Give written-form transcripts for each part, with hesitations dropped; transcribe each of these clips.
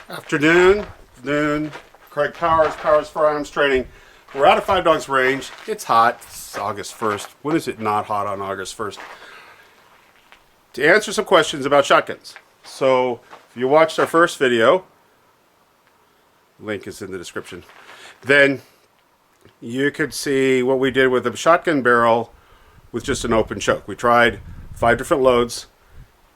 Afternoon, noon, Craig Powers Firearms Training. We're out of 5 Dogs range. It's hot. It's August 1st. When is it not hot on August 1st? To answer some questions about shotguns. So, if you watched our first video, link is in the description, then you could see what we did with a shotgun barrel with just an open choke. We tried 5 different loads,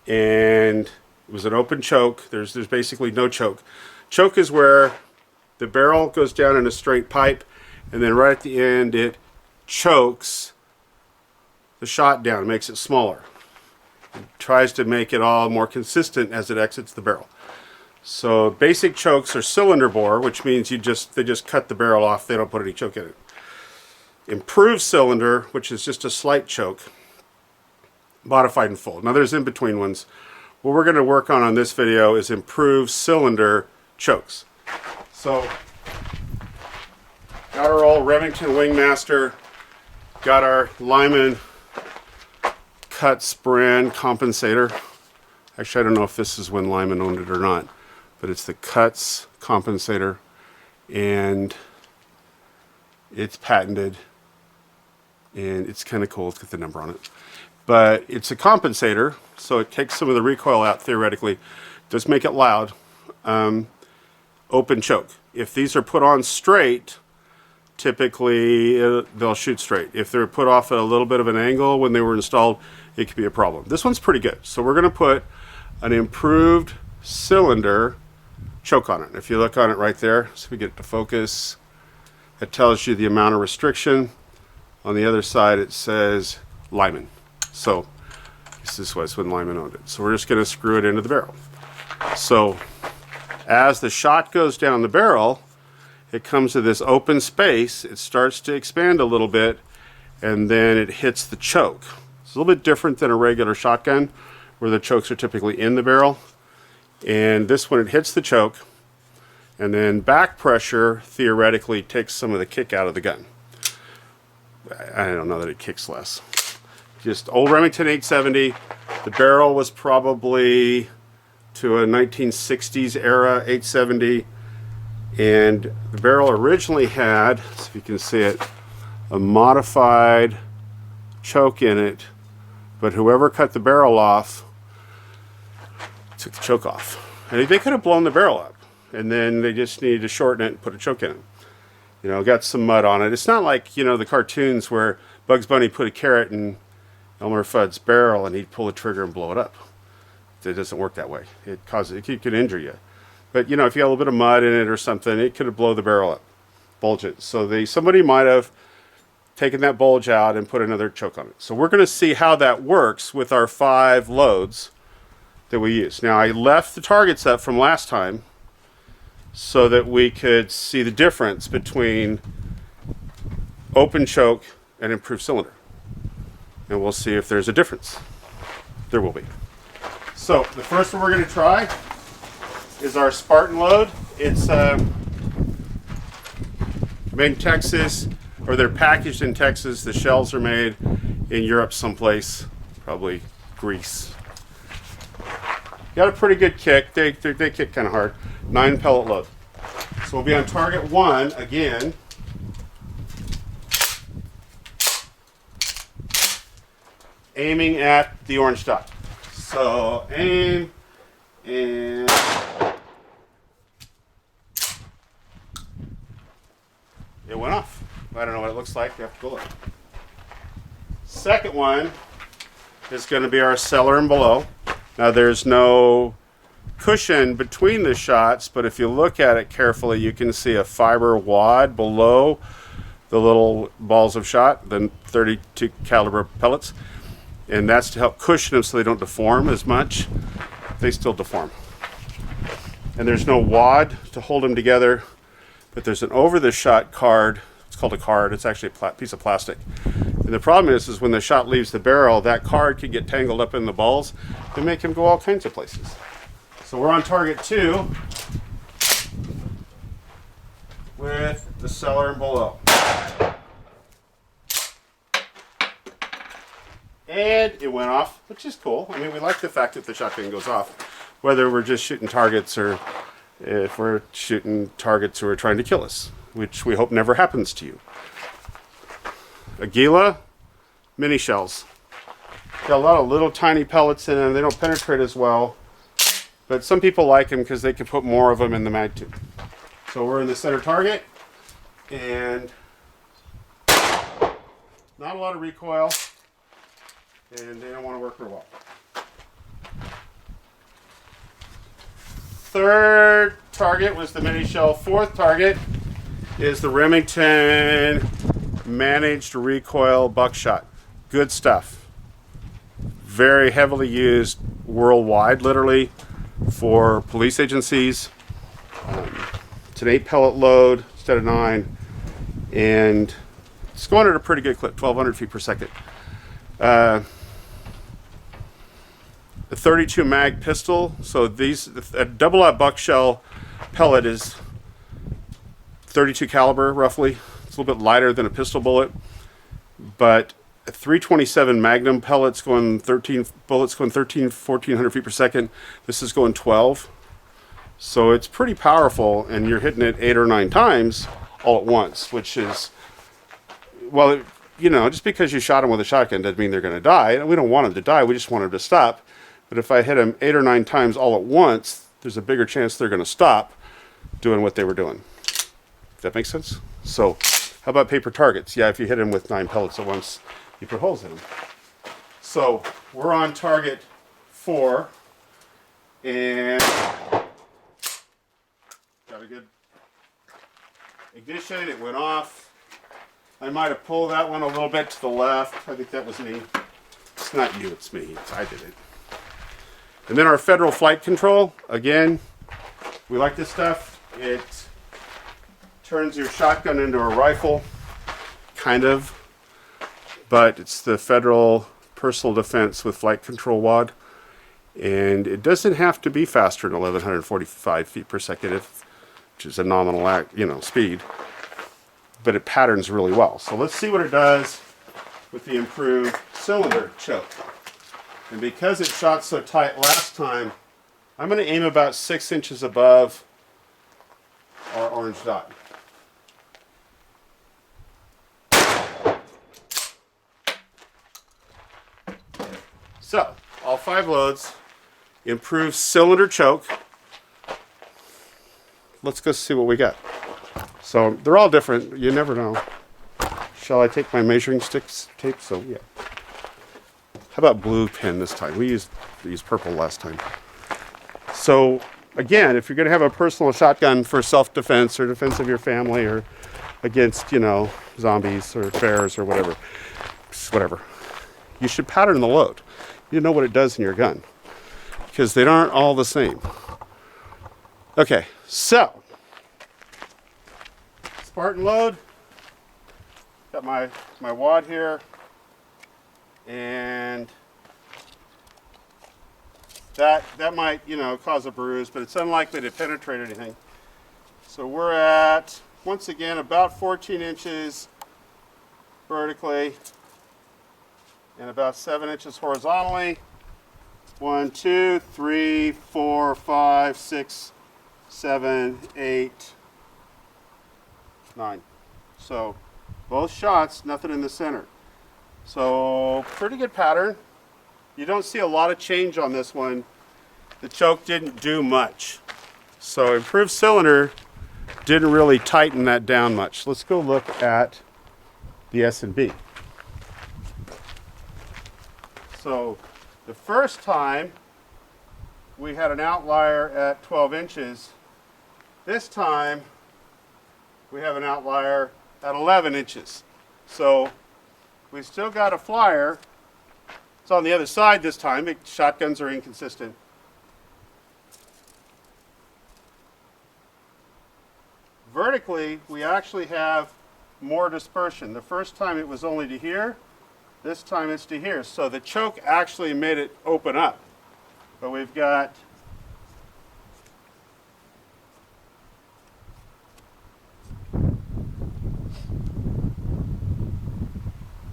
and it was an open choke. There's basically no choke. Choke is where the barrel goes down in a straight pipe, and then right at the end it chokes the shot down, makes it smaller. It tries to make it all more consistent as it exits the barrel. So basic chokes are cylinder bore, which means they just cut the barrel off. They don't put any choke in it. Improved cylinder, which is just a slight choke, modified and full. Now there's in between ones. What we're going to work on this video is improved cylinder chokes. So, got our old Remington Wingmaster, got our Lyman Cuts brand compensator. Actually, I don't know if this is when Lyman owned it or not, but it's the Cuts compensator, and it's patented, and it's kind of cool. It's got the number on it. But it's a compensator, so it takes some of the recoil out theoretically. Does make it loud. Open choke. If these are put on straight, typically they'll shoot straight. If they're put off at a little bit of an angle when they were installed, it could be a problem. This one's pretty good. So we're going to put an improved cylinder choke on it. If you look on it right there, so we get it to focus, it tells you the amount of restriction. On the other side it says Lyman. So this was when Lyman owned it. So we're just going to screw it into the barrel. So as the shot goes down the barrel, it comes to this open space. It starts to expand a little bit, and then it hits the choke. It's a little bit different than a regular shotgun, where the chokes are typically in the barrel. And this one, it hits the choke, and then back pressure theoretically takes some of the kick out of the gun. I don't know that it kicks less. Just old Remington 870. The barrel was probably to a 1960s era 870, and the barrel originally had, so if you can see it, a modified choke in it, but whoever cut the barrel off took the choke off. And they could have blown the barrel up, and then they just needed to shorten it and put a choke in it. You know, got some mud on it. It's not like, you know, the cartoons where Bugs Bunny put a carrot in Elmer Fudd's barrel and he'd pull the trigger and blow it up. It doesn't work that way. It could injure you. But, you know, if you had a little bit of mud in it or something, it could have blown the barrel up, bulge it. So somebody might have taken that bulge out and put another choke on it. So we're going to see how that works with our 5 loads that we use. Now, I left the targets up from last time so that we could see the difference between open choke and improved cylinder. And we'll see if there's a difference. There will be. So the first one we're going to try is our Spartan load. It's made in Texas, or they're packaged in Texas. The shells are made in Europe someplace, probably Greece. Got a pretty good kick. They kick kind of hard. 9 pellet load. So we'll be on target 1 again. Aiming at the orange dot. So aim, and it went off. I don't know what it looks like. You have to go look. Second one is going to be our cellar and below. Now there's no cushion between the shots, but if you look at it carefully, you can see a fiber wad below the little balls of shot, the 32 caliber pellets. And that's to help cushion them so they don't deform as much. They still deform. And there's no wad to hold them together, but there's an over-the-shot card. It's called a card. It's actually a piece of plastic. And the problem is when the shot leaves the barrel, that card can get tangled up in the balls and make him go all kinds of places. So we're on target 2 with the cellar and below. And it went off, which is cool. I mean, we like the fact that the shotgun goes off, whether we're just shooting targets or if we're shooting targets who are trying to kill us, which we hope never happens to you. Aguila mini shells. Got a lot of little tiny pellets in them. They don't penetrate as well, but some people like them because they can put more of them in the mag tube. So we're in the center target, and not a lot of recoil, and they don't want to work real well. Third target was the mini shell. Fourth target is the Remington managed recoil buckshot. Good stuff. Very heavily used worldwide, literally, for police agencies. It's an 8 pellet load instead of 9, and it's going at a pretty good clip, 1,200 feet per second. A 32 mag pistol. So a double aught buckshell pellet is 32 caliber roughly. It's a little bit lighter than a pistol bullet, but a 327 Magnum pellets going 13 bullets going 1,400 feet per second. This is going 12. So it's pretty powerful, and you're hitting it 8 or 9 times all at once, which is, well, you know, just because you shot them with a shotgun doesn't mean they're going to die. We don't want them to die. We just want them to stop. But if I hit them 8 or 9 times all at once, there's a bigger chance they're going to stop doing what they were doing. Does that make sense? So how about paper targets? Yeah, if you hit them with 9 pellets at once, you put holes in them. So we're on target 4, and got a good ignition. It went off. I might have pulled that one a little bit to the left. I think that was me. It's not you, it's me. I did it. And then our federal flight control. Again, we like this stuff. It turns your shotgun into a rifle, kind of, but it's the federal personal defense with flight control wad, and it doesn't have to be faster than 1,145 feet per second, which is a nominal speed, but it patterns really well. So let's see what it does with the improved cylinder choke. And because it shot so tight last time, I'm going to aim about 6 inches above our orange dot. So, all 5 loads, improved cylinder choke. Let's go see what we got. So, they're all different. You never know. Shall I take my measuring sticks tape? So, yeah. How about blue pen this time? We used purple last time. So, again, if you're going to have a personal shotgun for self-defense or defense of your family or against, zombies or bears or whatever, you should pattern the load. You know what it does in your gun, because they aren't all the same. Okay, so Spartan load. Got my wad here, and that might cause a bruise, but it's unlikely to penetrate anything. So we're at, once again, about 14 inches vertically and about 7 inches horizontally. 1, 2, 3, 4, 5, 6, 7, 8, 9. So both shots, nothing in the center. So pretty good pattern. You don't see a lot of change on this one. The choke didn't do much. So improved cylinder didn't really tighten that down much. Let's go look at the S&B. So the first time we had an outlier at 12 inches. This time we have an outlier at 11 inches. So we still got a flyer. It's on the other side this time. Shotguns are inconsistent. Vertically, we actually have more dispersion. The first time it was only to here. This time it's to here. So the choke actually made it open up. But we've got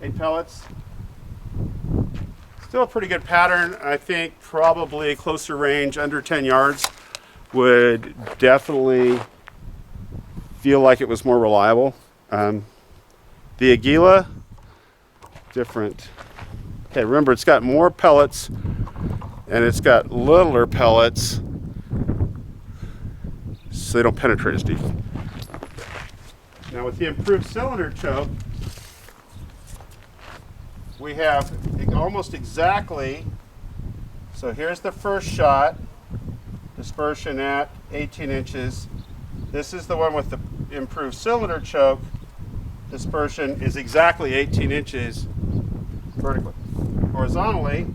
eight pellets. Still a pretty good pattern. I think probably closer range, under 10 yards, would definitely feel like it was more reliable. The Aguila, different. Okay, remember it's got more pellets and it's got littler pellets so they don't penetrate as deep. Now with the improved cylinder choke, we have almost exactly, so here's the first shot, dispersion at 18 inches. This is the one with the improved cylinder choke. Dispersion is exactly 18 inches vertically. Horizontally,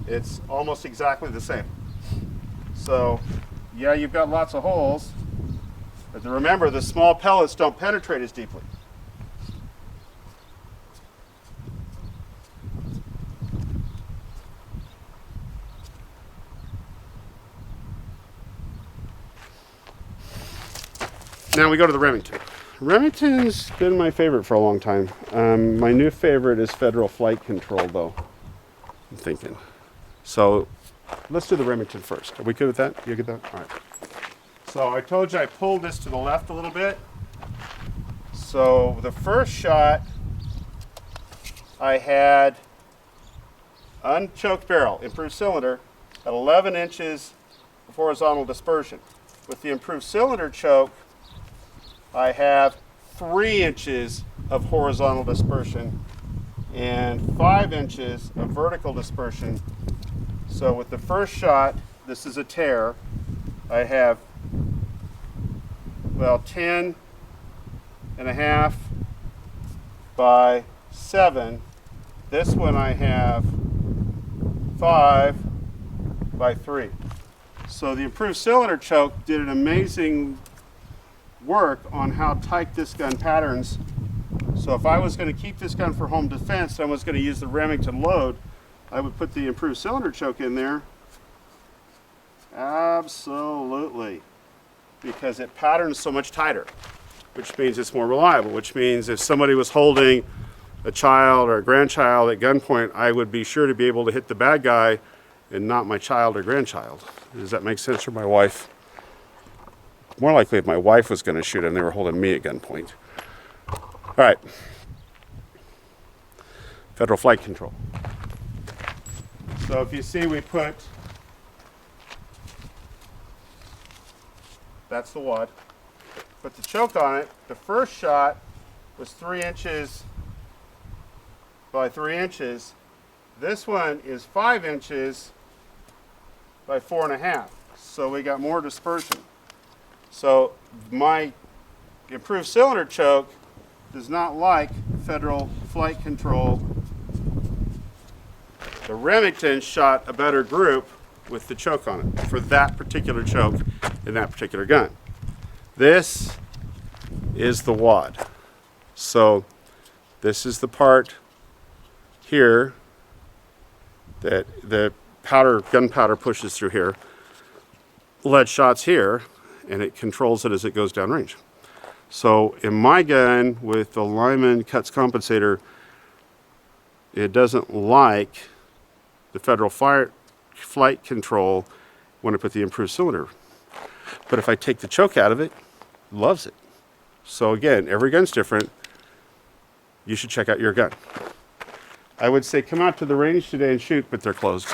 it's almost exactly the same. So, yeah, you've got lots of holes, but remember, the small pellets don't penetrate as deeply. Now we go to the Remington. Remington's been my favorite for a long time. My new favorite is Federal Flight Control, though, I'm thinking. So let's do the Remington first. Are we good with that? You good with that? All right. So I told you I pulled this to the left a little bit. So the first shot, I had unchoked barrel, improved cylinder, at 11 inches of horizontal dispersion. With the improved cylinder choke, I have 3 inches of horizontal dispersion and 5 inches of vertical dispersion. So with the first shot, this is a tear. I have, well, 10 and a half by 7. This one I have 5 by 3. So the improved cylinder choke did an amazing work on how tight this gun patterns. So if I was going to keep this gun for home defense and I was going to use the Remington load, I would put the improved cylinder choke in there. Absolutely. Because it patterns so much tighter, which means it's more reliable, which means if somebody was holding a child or a grandchild at gunpoint, I would be sure to be able to hit the bad guy and not my child or grandchild. Does that make sense for my wife? More likely if my wife was going to shoot him, they were holding me at gunpoint. All right. Federal Flight Control. So if you see, we put, that's the wad. Put the choke on it. The first shot was 3 inches by 3 inches. This one is 5 inches by 4.5. So we got more dispersion. So my improved cylinder choke does not like Federal Flight Control. The Remington shot a better group with the choke on it for that particular choke in that particular gun. This is the wad. So this is the part here that the gunpowder pushes through here. Lead shots here, and it controls it as it goes downrange. So in my gun with the Lyman cuts compensator, it doesn't like the Federal Flight Control when I put the improved cylinder. But if I take the choke out of it, it loves it. So again, every gun's different. You should check out your gun. I would say come out to the range today and shoot, but they're closed.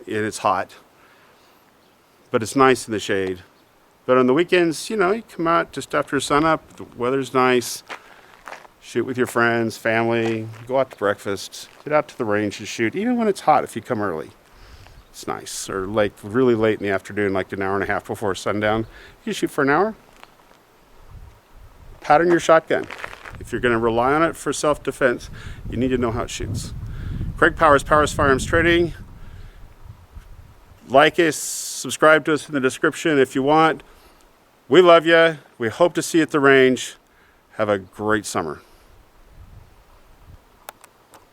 And it's hot. But it's nice in the shade. But on the weekends, you know, you come out just after sunup, the weather's nice, shoot with your friends, family, go out to breakfast, get out to the range and shoot, even when it's hot if you come early. It's nice. Or like really late in the afternoon, like an hour and a half before sundown, you shoot for an hour. Pattern your shotgun. If you're going to rely on it for self-defense, you need to know how it shoots. Craig Powers, Powers Firearms Trading. Like us, subscribe to us in the description if you want. We love you. We hope to see you at the range. Have a great summer.